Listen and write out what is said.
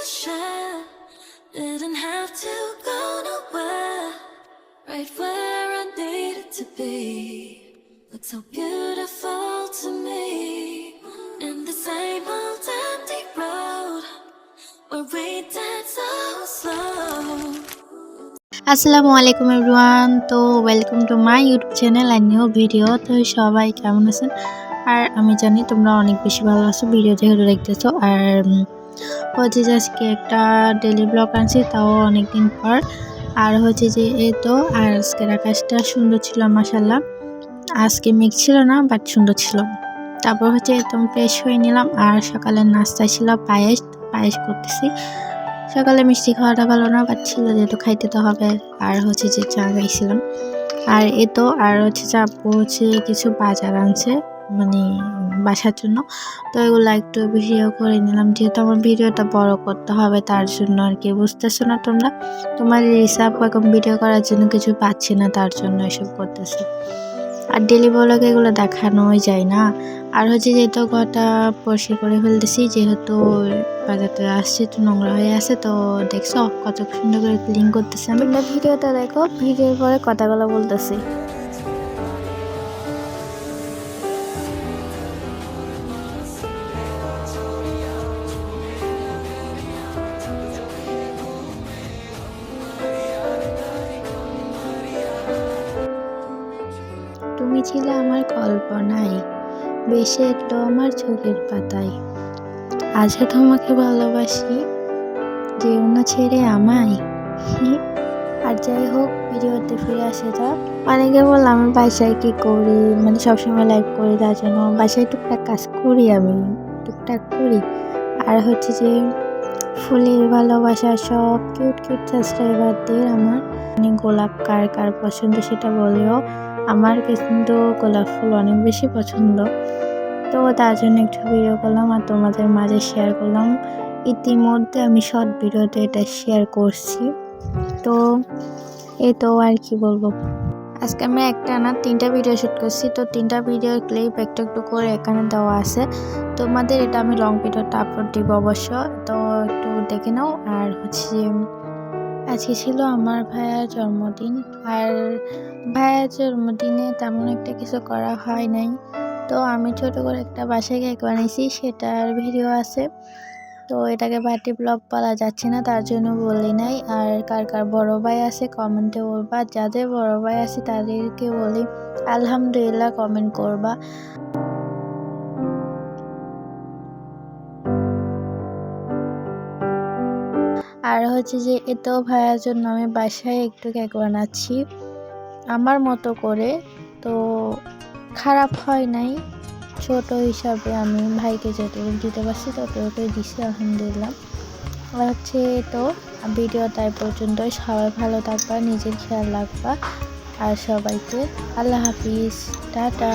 shine. Didn't have to go nowhere. Right where I needed to be. Looked so beautiful to me. In the same old empty road where we dance so slow. আসসালামু আলাইকুম everyone. তো welcome to my YouTube channel and new video. তো সবাই কেমন আছেন? আর আমি জানি তোমরা অনেক বেশি ভালো আছো, ভিডিও যেহেতু দেখতেছো। আর হচ্ছে যে আজকে একটা ডেলি ব্লগ আনছি, তাও অনেকদিন পর। আর হচ্ছে যে এই তো, আর আজকের আকাশটা সুন্দর ছিল মাশাআল্লাহ। আজকে মেঘ ছিল না, বাট সুন্দর ছিল। তারপর হচ্ছে একদম ফ্রেশ হয়ে নিলাম। আর সকালের নাস্তা ছিল পায়েস করতেছি। সকালে মিষ্টি খাওয়াটা ভালো না, বাট ছিল যেহেতু খাইতে তো হবে। আর হচ্ছে যে চা খাইছিলাম। আর এই তো, আর হচ্ছে যে আপু হচ্ছে কিছু বাজার আনছে মানে বাসার জন্য। তো এগুলো একটু ভিডিও করে নিলাম, যেহেতু আমার ভিডিওটা বড় করতে হবে তার জন্য আর কি। বুঝতেছো না তোমরা? তোমার রিসার্ভ এখন ভিডিও করার জন্য কিছু পাচ্ছি না, তার জন্য এসব করতেছি। আর ডেলি ব্লগে এগুলো দেখানোই যায় না। আর হচ্ছে যেহেতু ঘরটা পরিষ্কার করে ফেলতেছি, যেহেতু বাজারটা আসছে তো নোংরা হয়ে আছে। তো দেখছো কত সুন্দর করে ক্লিন করতেছি আমি। তোমরা ভিডিওটা দেখো, ভিডিওর পরে কথাগুলো বলতেছি। তুমি ছিলে আমার কল্পনায়, বেশি এলো আমার চোখের পাতায়। আজও তোমাকে ভালোবাসি, যেও না ছেড়ে আমায়। আর যাই হোক, ভিডিওতে ফিরে আসে যাক। অনেকে বললাম আমি বাসায় কি করি, মানে সবসময় লাইভ করি, তার জন্য বাসায় টুকটাক কাজ করি, আমি টুকটাক করি। আর হচ্ছে যে ফুলের ভালোবাসা সব কিউট কিউট সাবস্ক্রাইবারদের আমার, মানে গোলাপ কার কার পছন্দ সেটা বলেও। আমার কিন্তু গোলাপ ফুল অনেক বেশি পছন্দ। তো তার জন্য একটু ভিডিও করলাম আর তোমাদের মাঝে শেয়ার করলাম। ইতিমধ্যে আমি শর্ট ভিডিওতে এটা শেয়ার করছি। তো এই তো, আর কি বলবো। আজকে আমি একটা না 3টা ভিডিও শ্যুট করছি। তো 3টা ভিডিওর ক্লিপ একটু একটু করে এখানে দেওয়া আছে। তোমাদের এটা আমি লং ভিডিওটা আপলোড দিব অবশ্য, তো একটু দেখে নাও। আর হচ্ছে আজকে ছিল আমার ভাইয়ার জন্মদিন। আর ভাইয়ার জন্মদিনে তেমন একটা কিছু করা হয় নাই। তো আমি ছোট করে একটা বাসায় কেক বানিয়েছি, সেটার ভিডিও আছে। তো এটাকে পার্টি ব্লগ বলা যাচ্ছে না, তার জন্য বলি নাই। আর কার কার বড় ভাই আছে কমেন্টে বলবা, যাদের বড় ভাই আছে তাদেরকে বলি আলহামদুলিল্লাহ কমেন্ট করবা। আর হচ্ছে যে এতেও ভাইয়ার জন্য আমি বাসায় একটু কেক বানাচ্ছি আমার মতো করে। তো খারাপ হয় নাই, ছোট হিসাবে আমি ভাইকে যতটুকু দিতে পারছি ততটুকু দিচ্ছি আলহামদুলিল্লাহ। আর হচ্ছে তো ভিডিওটা এই পর্যন্তই। সবাই ভালো থাকবা, নিজের খেয়াল রাখবা। আর সবাইকে আল্লাহ হাফিজ, টাটা।